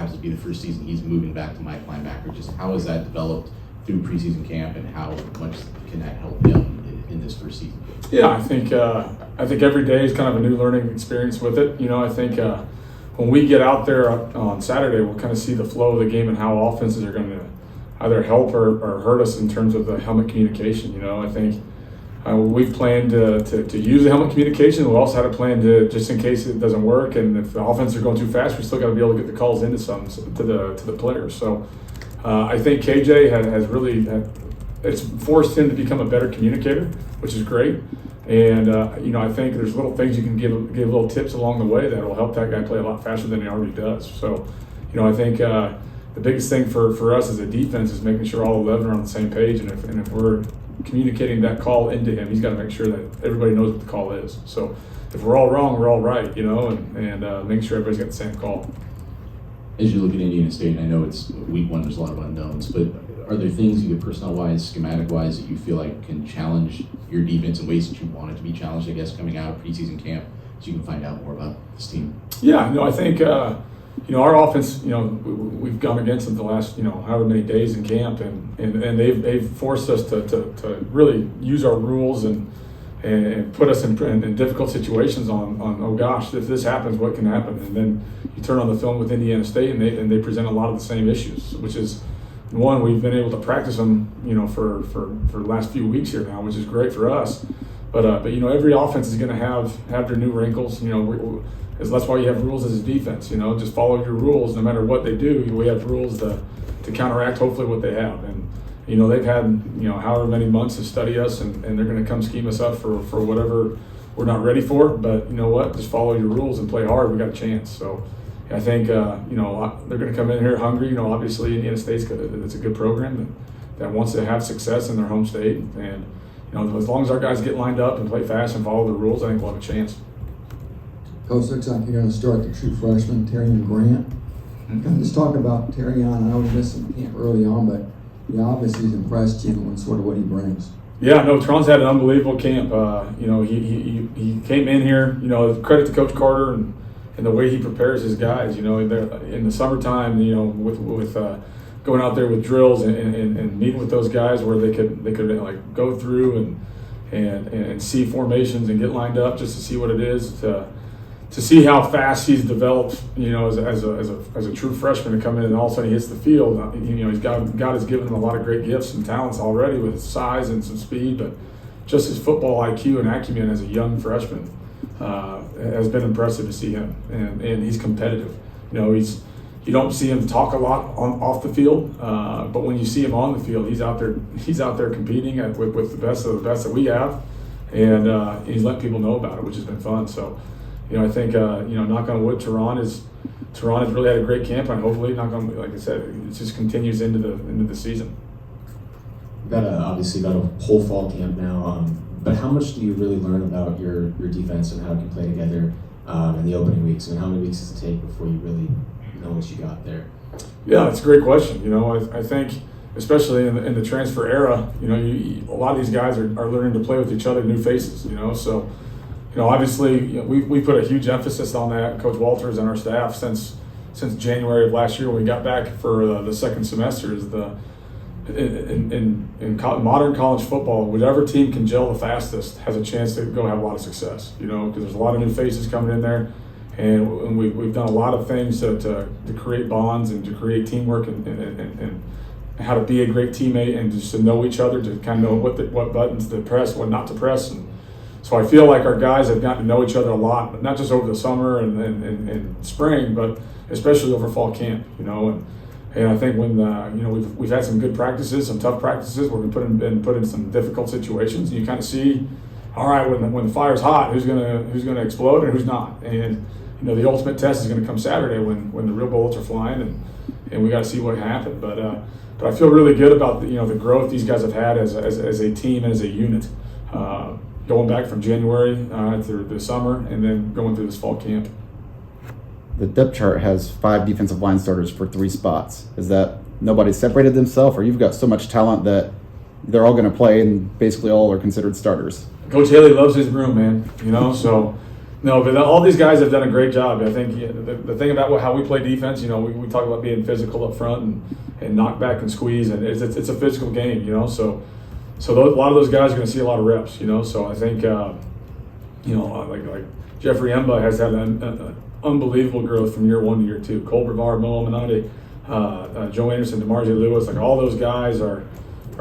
happens to be the first season he's moving back to Mike linebacker. Just how has that developed through preseason camp, and how much can that help him in this first season? Yeah, I think every day is kind of a new learning experience with it. I think when we get out there on Saturday, we'll kind of see the flow of the game and how offenses are going to either help or hurt us in terms of the helmet communication. I think we've planned to use the helmet communication. We also had a plan to, just in case it doesn't work, and if the offenses are going too fast, we still got to be able to get the calls into to the players. So I think KJ has really it's forced him to become a better communicator, which is great. And I think there's little things you can give little tips along the way that will help that guy play a lot faster than he already does. So I think the biggest thing for us as a defense is making sure all 11 are on the same page, and if we're communicating that call into him, he's got to make sure that everybody knows what the call is. So if we're all wrong, we're all right, and make sure everybody's got the same call. As you look at Indiana State, and I know it's week one, there's a lot of unknowns, but are there things either personnel-wise, schematic-wise, that you feel like can challenge your defense in ways that you want it to be challenged, I guess, coming out of preseason camp, so you can find out more about this team? Yeah, I think our offense, we've gone against them the last, however many days in camp, and they've forced us to really use our rules and put us in difficult situations on oh gosh, if this happens, what can happen? And then you turn on the film with Indiana State, and they present a lot of the same issues, which is one, we've been able to practice them, for the last few weeks here now, which is great for us. But every offense is going to have their new wrinkles. That's why you have rules as a defense. Just follow your rules no matter what they do. We have rules to counteract hopefully what they have. And they've had however many months to study us, and they're going to come scheme us up for whatever we're not ready for. But you know what? Just follow your rules and play hard. We got a chance. So I think they're going to come in here hungry. Obviously Indiana State's it's a good program that wants to have success in their home state, and as long as our guys get lined up and play fast and follow the rules, I think we'll have a chance. Coach, looks like you're going to start the true freshman, Terrion Grant. Kind of just talk about Terrion. I know we missed some camp early on, but he obviously has impressed you and sort of what he brings. Yeah, no, Tron's had an unbelievable camp. He came in here, credit to Coach Carter and the way he prepares his guys. In the summertime, with going out there with drills and meeting with those guys where they could like go through and see formations and get lined up just to see what it is to see how fast he's developed. As a true freshman to come in and all of a sudden he hits the field. God has given him a lot of great gifts and talents already with his size and some speed, but just his football IQ and acumen as a young freshman has been impressive to see him, and he's competitive. You don't see him talk a lot off the field, but when you see him on the field, he's out there competing with the best of the best that we have, and he's letting people know about it, which has been fun. So, I think knock on wood, Teron has really had a great camp, and hopefully, like I said, it just continues into the season. You've got obviously got a whole fall camp now. But how much do you really learn about your defense and how it can play together in the opening weeks? And how many weeks does it take before you really know what you got there? Yeah, that's a great question. I think especially in the transfer era, a lot of these guys are learning to play with each other, new faces. So obviously we put a huge emphasis on that. Coach Walters and our staff since January of last year when we got back for the second semester is in modern college football, whichever team can gel the fastest has a chance to go have a lot of success, because there's a lot of new faces coming in there, and we've done a lot of things to create bonds and to create teamwork and how to be a great teammate and just to know each other, to kind of know what buttons to press, what not to press. And so I feel like our guys have gotten to know each other a lot, not just over the summer and spring, but especially over fall camp, And I think when we've had some good practices, some tough practices where we've been put in some difficult situations, and you kind of see, all right, when the fire's hot, who's gonna explode and who's not. And the ultimate test is going to come Saturday when the real bullets are flying, and we got to see what happened. But I feel really good about the growth these guys have had as a team and as a unit, going back from January through the summer and then going through this fall camp. The depth chart has 5 defensive line starters for 3 spots. Is that nobody separated themselves, or you've got so much talent that they're all going to play and basically all are considered starters? Coach Haley loves his room, man. So No, but all these guys have done a great job. I think the thing about how we play defense, we talk about being physical up front and knock back and squeeze, and it's a physical game, So a lot of those guys are going to see a lot of reps, So I think, like Jeffrey Emba has had an unbelievable growth from year 1 to year 2. Cole Brevard, Mo Amanade, Joe Anderson, DeMarge Lewis, like all those guys are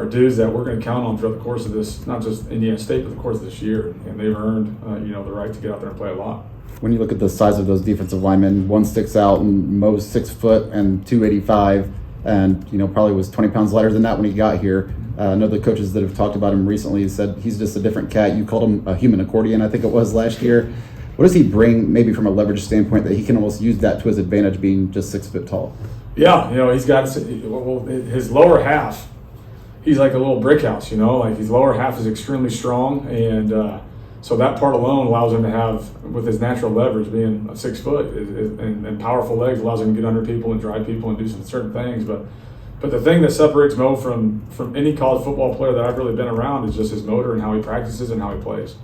dudes that we're going to count on throughout the course of this, not just Indiana State, but the course of this year. And they've earned, the right to get out there and play a lot. When you look at the size of those defensive linemen, one sticks out, and Mo's 6 foot and 285, and probably was 20 pounds lighter than that when he got here. I know the coaches that have talked about him recently said he's just a different cat. You called him a human accordion, I think it was last year. What does he bring, maybe from a leverage standpoint, that he can almost use that to his advantage, being just 6 foot tall? Yeah, he's got his lower half. He's like a little brick house, like his lower half is extremely strong, and so that part alone allows him to have, with his natural leverage being 6 foot and powerful legs, allows him to get under people and drive people and do some certain things. But the thing that separates Mo from any college football player that I've really been around is just his motor and how he practices and how he plays.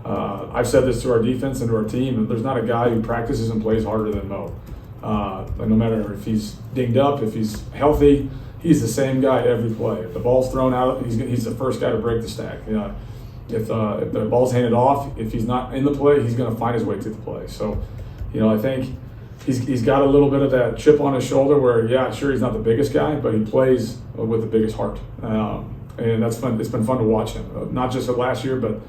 I've said this to our defense and to our team, and there's not a guy who practices and plays harder than Mo. No matter if he's dinged up, if he's healthy, he's the same guy every play. If the ball's thrown out, he's the first guy to break the stack. If the ball's handed off, if he's not in the play, he's going to find his way to the play. So, I think he's got a little bit of that chip on his shoulder where, sure, he's not the biggest guy, but he plays with the biggest heart. And that's fun. It's been fun to watch him, not just last year, but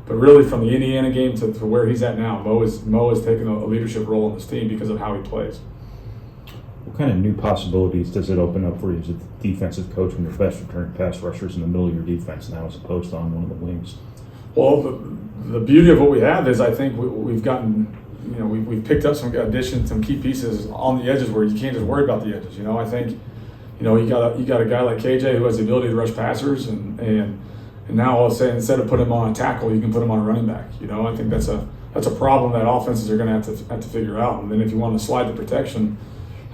really from the Indiana game to where he's at now. Mo is taking a leadership role in this team because of how he plays. What kind of new possibilities does it open up for you as a defensive coach when your best returning pass rushers in the middle of your defense now as opposed to on one of the wings? Well, the beauty of what we have is I think we've gotten, we've picked up some additions, some key pieces on the edges where you can't just worry about the edges. I think, you got a guy like KJ who has the ability to rush passers, and now all of a sudden, instead of putting him on a tackle, you can put him on a running back. I think that's a problem that offenses are going to have to figure out. And then if you want to slide the protection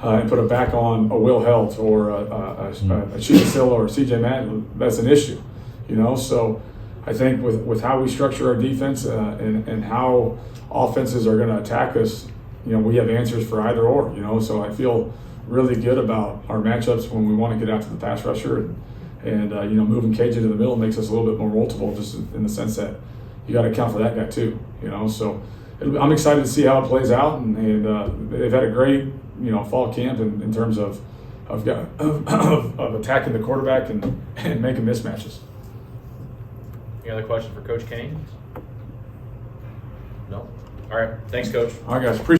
and put it back on a Will Helt or a Sheila Silla or CJ Madden, that's an issue. So I think with how we structure our defense and how offenses are going to attack us, we have answers for either or. So I feel really good about our matchups when we want to get out to the pass rusher, and moving KJ to the middle makes us a little bit more multiple, just in the sense that you got to account for that guy too. So I'm excited to see how it plays out, and they've had a great fall camp in terms of attacking the quarterback and making mismatches. Any other questions for Coach Kane? No? All right. Thanks, Coach. All right, guys. Appreciate